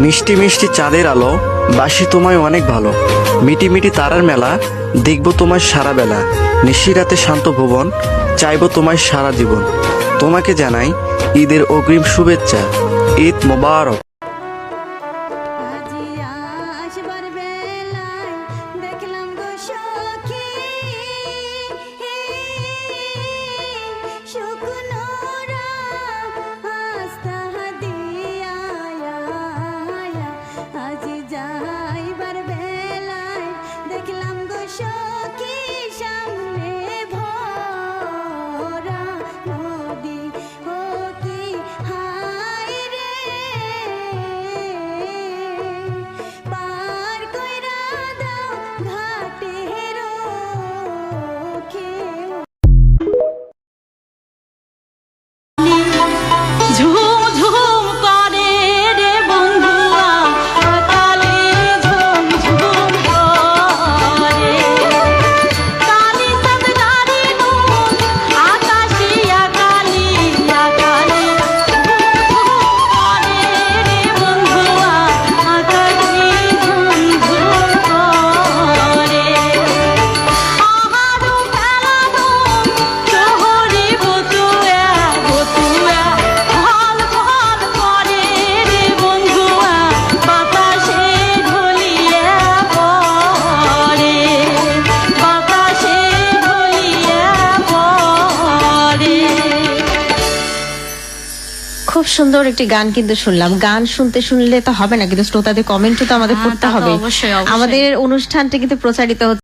মিষ্টি মিষ্টি চাঁদের আলো, বাসি তোমায় অনেক ভালো। মিটি মিটি তারার মেলা, দেখব তোমায় সারা বেলা। নিশিরাতে শান্ত ভুবন, চাইবো তোমায় সারা জীবন। তোমাকে জানাই ঈদের অগ্রিম শুভেচ্ছা। ঈদ মোবারক। আজি আসবার বেলায় দেখলাম গো সখী, শুকনো রাস্তা দিয়া আজি যাইবার বেলায় দেখলাম গো সখী, সামনে ভরা নদী ও কি হায় রে, পার কইরা দাও ঘাটের ওখে। ঝুম ঝুম করে রে বন্ধুয়া, কালে ঝুম ঝুম করে। কালি চাঁদ গাড়ি নুন আকাশিয়া কালি আকালে ঝুম ঝুম করে রে বন্ধুয়া, আকাশি ঝুম ঝুম করে। আহারু খেলানো শহরে বতুয়া বতুয়া, ভাল ভাল করে রে বন্ধুয়া, বাতাসে ঢলিয়া পড়ে, বাতাসে ঢলিয়া পড়ে। খুব সুন্দর একটি গান কিন্তু শুনলাম। গান শুনলে তো হবে না, কিন্তু শ্রোতাদের কমেন্টও তো আমাদের পড়তে তা তো হবে। অবশ্যই, অবশ্যই। আমাদের অনুষ্ঠানটা কিন্তু প্রচারিত হচ্ছে